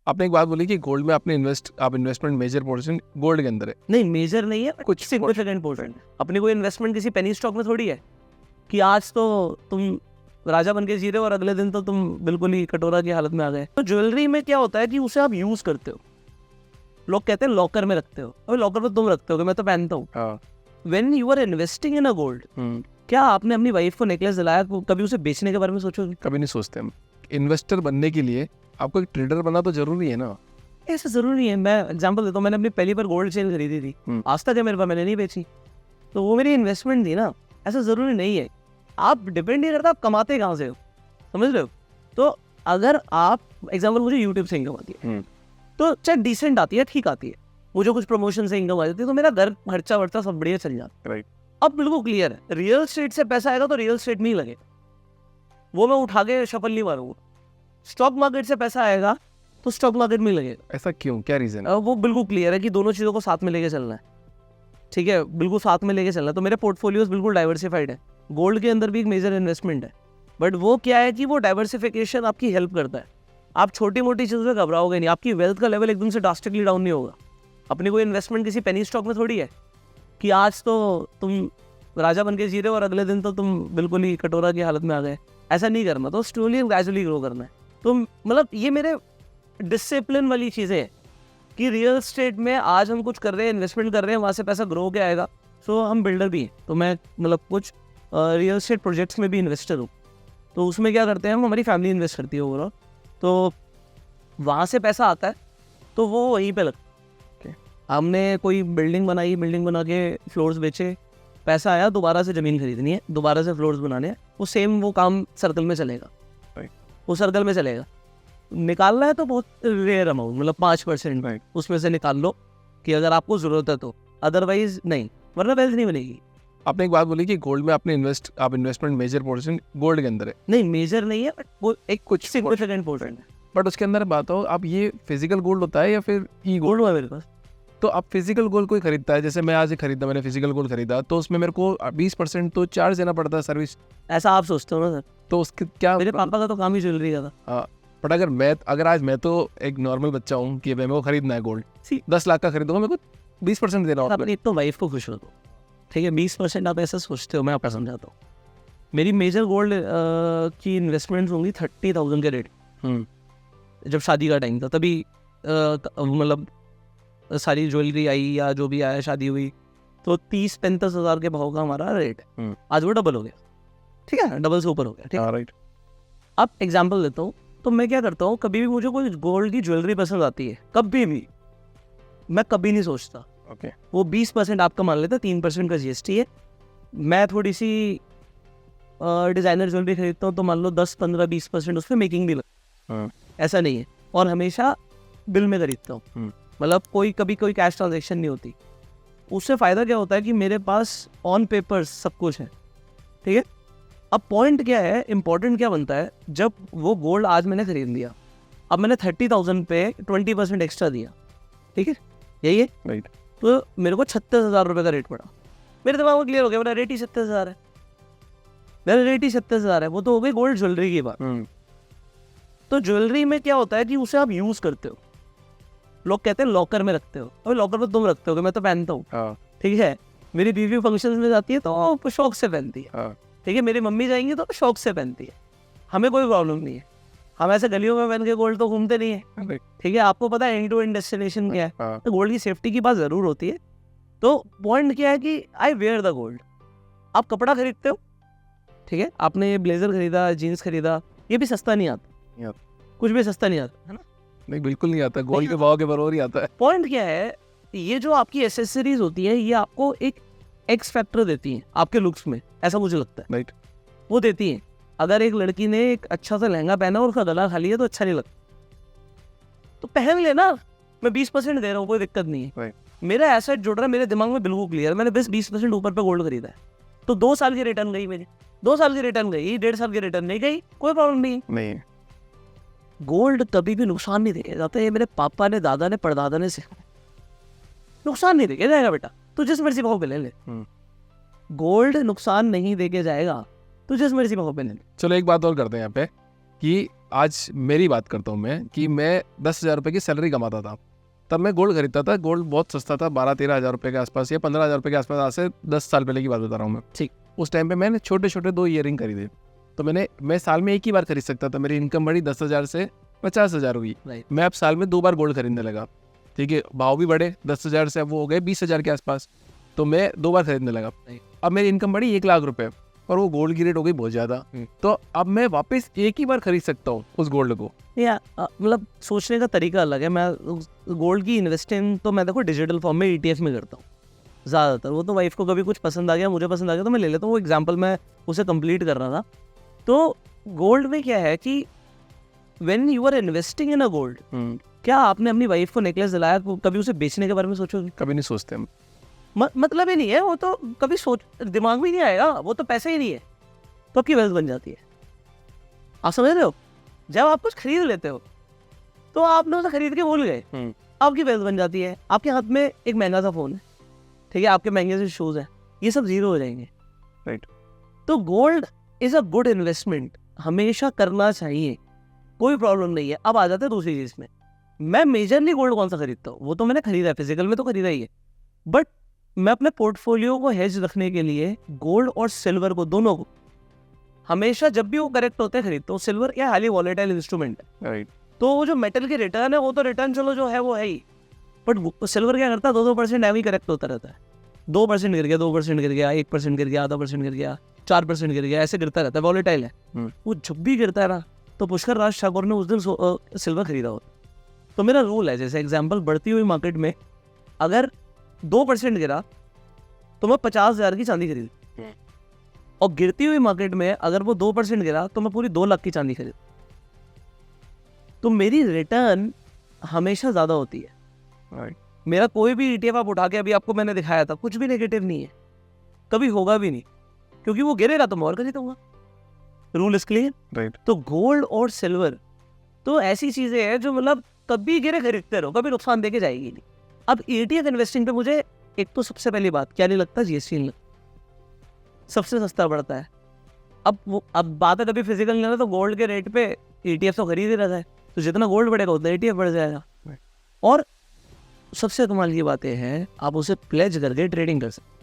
आपने एक बात बोली कि गोल्ड में आप इन्वेस्टमेंट मेजर पोर्शन गोल्ड के अंदर है। नहीं, मेजर नहीं है, कुछ सिग्निफिकेंट पोर्शन। अपनी कोई इन्वेस्टमेंट किसी पेनी स्टॉक में थोड़ी है कि आज तो तुम राजा बन के जी रहे हो और अगले दिन तो तुम बिल्कुल ही कटोरा की हालत में आ गए। तो ज्वेलरी में क्या होता है कि उसे आप यूज करते हो। लोग कहते हैं लॉकर में रखते हो, अभी लॉकर में तुम रखते हो, मैं तो पहनता हूँ। When you are investing in a gold, क्या आपने अपनी वाइफ को नेकलेस दिलाया, कभी उसे बेचने के बारे में सोचोगे? कभी नहीं सोचते हम। इन्वेस्टर बनने के लिए आपको एक ट्रेडर बनना तो जरूरी है ना। ऐसा जरूरी नहीं है। मैं एग्जांपल देता हूँ, मैंने अपनी पहली बार गोल्ड चेन खरीदी थी, आज तक है मेरे पास, मैंने नहीं बेची, तो वो मेरी इन्वेस्टमेंट थी ना। ऐसा जरूरी नहीं है। आप डिपेंड नहीं करता आप कमाते कहाँ से हो, समझ रहे हो? तो अगर आप एग्जाम्पल, मुझे यूट्यूब से इनकम आती है तो चाहे डिसेंट आती है, ठीक आती है, मुझे कुछ प्रमोशन से इनकम आ जाती है, तो मेरा घर खर्चा वर्चा सब बढ़िया चल जाता है। अब बिल्कुल क्लियर है, रियल एस्टेट से पैसा आएगा तो रियल एस्टेट में ही लगेगा, वो मैं उठा के शफल नहीं मारूंगा। स्टॉक मार्केट से पैसा आएगा तो स्टॉक मार्केट में ही लगेगा। ऐसा क्यों, क्या रीजन है? वो बिल्कुल क्लियर है कि दोनों चीज़ों को साथ में लेके चलना है। ठीक है, बिल्कुल साथ में लेके चलना है। तो मेरे पोर्टफोलियोज बिल्कुल डाइवर्सिफाइड है। गोल्ड के अंदर भी एक मेजर इन्वेस्टमेंट है, बट वो क्या है कि वो डाइवर्सिफिकेशन आपकी हेल्प करता है। आप छोटी मोटी चीज़ों से घबराओगे नहीं, आपकी वेल्थ का लेवल एकदम से ड्रास्टिकली डाउन नहीं होगा। अपनी कोई इन्वेस्टमेंट किसी पेनी स्टॉक में थोड़ी है कि आज तो तुम राजा बन के जी रहे हो और अगले दिन तो तुम बिल्कुल ही कटोरा की हालत में आ गए। ऐसा नहीं करना, तो स्लोली एंड ग्रेजुअली ग्रो करना है। तो मतलब ये मेरे डिसिप्लिन वाली चीज़ें हैं कि रियल एस्टेट में आज हम कुछ कर रहे हैं, इन्वेस्टमेंट कर रहे हैं, वहाँ से पैसा ग्रो के आएगा। सो हम बिल्डर भी हैं, तो मैं मतलब कुछ रियल एस्टेट प्रोजेक्ट्स में भी इन्वेस्टर हूँ। तो उसमें क्या करते हैं हम, हमारी फैमिली इन्वेस्ट करती है ओवरऑल, तो वहाँ से पैसा आता है तो वो वहीं पे लगता है। हमने कोई बिल्डिंग बनाई, बिल्डिंग बना के फ्लोर्स बेचे, पैसा आया, दोबारा से ज़मीन खरीदनी है, दोबारा से फ्लोर्स बनाने हैं, वो सेम वो काम सर्कल में चलेगा, वो सर्कल में चलेगा। निकालना है तो बहुत रेयर अमाउंट, मतलब 5% उसमें से निकाल लो कि अगर आपको ज़रूरत है तो, अदरवाइज नहीं, वरना वेल्थ नहीं बनेगी। आपने एक बात बोली कि गोल्ड में इन्वेस्टमेंट मेजर पोर्शन गोल्ड के अंदर है। नहीं, मेजर नहीं है, बट वो एक कुछ सिग्निफिकेंट पोर्शन है। बट उसके अंदर बात हो, आप ये फिजिकल गोल्ड होता है या फिर ई गोल्ड हुआ मेरे पास। तो आप फिजिकल गोल्ड कोई खरीदता है, जैसे मैं आज खरीदा, मैंने फिजिकल गोल्ड खरीदा, तो उसमें मेरे को 20% तो चार्ज देना पड़ता है सर्विस। ऐसा आप सोचते हो ना सर? तो उसके क्या, मेरे पापा का तो काम ही ज्वेलरी का था। हाँ, बट अगर आज मैं तो एक नॉर्मल बच्चा हूँ कि मेरे को खरीदना है गोल्ड, 10 लाख का खरीदूंगा, मेरे को 20% देना होगा। अपनी तो वाइफ को खुश हो दो, ठीक है? 20% आप ऐसा सोचते हो, मैं आपको समझाता हूँ। मेरी मेजर गोल्ड की इन्वेस्टमेंट होंगी 30,000 के रेट। जब शादी का टाइम था तभी मतलब सारी ज्वेलरी आई या जो भी आया, शादी हुई, तो 30-35 हज़ार के भाव का हमारा रेट है। आज वो डबल हो गया, ठीक है, डबल से ऊपर हो गया, ठीक है, राइट। अब एग्जाम्पल देता हूँ, तो मैं क्या करता हूँ, कभी भी मुझे कोई गोल्ड की ज्वेलरी पसंद आती है, कभी भी मैं कभी नहीं सोचता, ओके, वो 20% आपका मान लेता, 3% का GST है। मैं थोड़ी सी डिज़ाइनर ज्वेलरी खरीदता हूँ तो मान लो 10-15-20% उस पर मेकिंग भी लगता, ऐसा नहीं है। और हमेशा बिल में खरीदता हूँ, मतलब कभी कोई कैश ट्रांजेक्शन नहीं होती। उससे फ़ायदा क्या होता है कि मेरे पास ऑन पेपर सब कुछ है, ठीक है। अब पॉइंट क्या है, इंपॉर्टेंट क्या बनता है, जब वो गोल्ड आज मैंने खरीद लिया, अब मैंने 30,000 पे 20% एक्स्ट्रा दिया, ठीक है, यही है, राइट। तो मेरे को 36,000 रुपये का रेट पड़ा। मेरे दिमाग में क्लियर हो गया, मेरा रेट ही 37,000 है, मेरा रेट ही 37,000 है। वो तो हो गई गोल्ड ज्वेलरी की बात। तो ज्वेलरी में क्या होता है कि उसे आप यूज़ करते हो। लोग कहते हैं लॉकर में रखते हो, अभी लॉकर में तुम रखते हो, मैं तो पहनता हूँ, ठीक है। मेरी बीवी फंक्शन में जाती है तो शौक से पहनती है, ठीक है। मेरी मम्मी जाएंगी तो शौक से पहनती है, हमें कोई प्रॉब्लम नहीं है। हम ऐसे गलियों में पहन के गोल्ड तो घूमते नहीं है, ठीक है। आपको पता है एंड टू एंड डेस्टिनेशन क्या है, तो गोल्ड की सेफ्टी की बात ज़रूर होती है। तो पॉइंट क्या है कि आई वेयर द गोल्ड। आप कपड़ा खरीदते हो, ठीक है, आपने ब्लेजर खरीदा, जीन्स खरीदा, ये भी सस्ता नहीं आता, कुछ भी सस्ता नहीं आता, है ना? नहीं, बिल्कुल नहीं आता, गोल्ड के भाव के बराबर ही आता है। पॉइंट क्या है, ये जो आपकी एसेसरीज होती है, ये आपको एक एक्स फैक्टर देती हैं आपके लुक्स में, ऐसा मुझे लगता है, राइट। वो देती हैं। अगर एक लड़की ने एक अच्छा सा लहंगा पहना और उसका गला खाली है तो अच्छा नहीं लगता, तो पहन लेना, मैं 20% दे रहा हूँ, कोई दिक्कत नहीं है, मेरा एसेट जुड़ रहा है, मेरे दिमाग में बिल्कुल क्लियर, मैंने बस 20% ऊपर पे गोल्ड खरीदा है, तो 2 साल की रिटर्न गई मेरी, 2 साल की रिटर्न गई, 1.5 साल की रिटर्न नहीं गई, कोई प्रॉब्लम नहीं। गोल्ड कभी भी नुकसान नहीं देगा जाता, ये मेरे पापा ने, दादा ने, परदादा ने सिखाया, नुकसान नहीं देके जाएगा बेटा, तू जिस मर्जी भाव पे ले ले। गोल्ड नुकसान नहीं देके जाएगा, तू जिस मर्जी भाव पे ले ले। चलो एक बात और करते हैं यहाँ पे कि आज मेरी बात करता हूँ मैं कि मैं 10,000 रुपये की सैलरी कमाता था, तब मैं गोल्ड खरीदता था। गोल्ड बहुत सस्ता था, 12-13 हज़ार रुपये के आसपास या 15,000 रुपये के आसपास। आज से 10 साल पहले की बात बता रहा हूँ मैं। ठीक। उस टाइम पे मैंने छोटे छोटे 2 ईयरिंग खरीदे, तो मैं साल में एक ही बार खरीद सकता था। मेरी इनकम बढ़ी 10,000 से 50,000 हुई। मैं अब साल में 2 बार गोल्ड खरीदने लगा। ठीक है, भाव भी बढ़े, 10,000 से अब वो हो गए 20,000 के आसपास, तो मैं 2 बार खरीदने लगा। अब मेरी इनकम बढ़ी 1 लाख रुपए और वो गोल्ड की रेट हो गई बहुत ज़्यादा, तो अब मैं वापस एक ही बार खरीद सकता हूँ उस गोल्ड को। या मतलब सोचने का तरीका अलग है। मैं गोल्ड की इन्वेस्टिंग तो मैं देखो डिजिटल फॉर्म में ETF में करता हूँ ज़्यादातर। वो तो वाइफ को कभी कुछ पसंद आ गया, मुझे पसंद आ गया तो मैं ले लेता हूँ। वो एग्जाम्पल मैं उसे कंप्लीट कर रहा था। तो गोल्ड में क्या है कि when you are investing in a gold, क्या आपने अपनी वाइफ को नेकलेस दिलाया, कभी उसे बेचने के बारे में सोचोगे? कभी नहीं सोचते हम। मतलब ही नहीं है, वो तो कभी दिमाग में नहीं आएगा, वो तो पैसा ही नहीं है। तो आपकी वेल्थ बन जाती है। आप समझ रहे हो? जब आप कुछ खरीद लेते हो तो आपने उसे खरीद के भूल गए, आपकी वेल्थ बन जाती है। आपके हाथ में एक महंगा सा फोन है, ठीक है, आपके महंगे से शूज है, ये सब जीरो हो जाएंगे। राइट। तो gold is a good investment, हमेशा करना चाहिए, कोई प्रॉब्लम नहीं है। अब आ जाते हैं दूसरी चीज में। मैं मेजरली गोल्ड कौन सा खरीदता हूँ? वो तो मैंने खरीदा है, फिजिकल में तो खरीदा ही है, बट मैं अपने पोर्टफोलियो को हेज रखने के लिए गोल्ड और सिल्वर को, दोनों को हमेशा जब भी वो करेक्ट होते हैं खरीदता हूँ। सिल्वर क्या हाईली वॉलेटाइल इंस्ट्रूमेंट है, राइट। तो वो जो मेटल की रिटर्न है वो तो रिटर्न चलो जो है वो है ही, बट सिल्वर क्या करता है 2-2% एवरी करेक्ट होता रहता है। 2% गिर गया, 2% गिर गया, 1% गिर गया, आधा % गिर गया, 4% गिर गया, ऐसे गिरता रहता है, वॉलेटाइल है। वो जब भी गिरता है ना, तो पुष्कर राज ठाकुर ने उस दिन सिल्वर खरीदा होता। तो मेरा रूल है, जैसे एग्जाम्पल, बढ़ती हुई मार्केट में अगर 2% गिरा तो मैं 50,000 की चांदी खरीद, और गिरती हुई मार्केट में अगर वो 2% गिरा तो मैं पूरी 2 लाख की चांदी खरीद। तो मेरी रिटर्न हमेशा ज़्यादा होती है। राइट। मेरा कोई भी ETF आप उठा के अभी आपको मैंने दिखाया था, कुछ भी नेगेटिव नहीं है, कभी होगा भी नहीं, क्योंकि वो गिरेगा तो मैं और खरीदूंगा। Rule is clear. राइट। तो गोल्ड और सिल्वर तो ऐसी चीज़ें हैं जो मतलब कभी गिरे खरीदते रहो, कभी नुकसान देके जाएगी नहीं। अब ETF इन्वेस्टिंग पे मुझे एक तो सबसे पहली बात क्या नहीं लगता, GST नहीं लगता, सबसे सस्ता पड़ता है। अब बात है कभी फिजिकल नहीं है तो गोल्ड के रेट पे ETF तो खरीद ही रहता है, तो जितना गोल्ड बढ़ेगा उतना ETF बढ़ जाएगा। और सबसे कमाल की बात यह है, आप उसे प्लेज करके ट्रेडिंग कर सकते।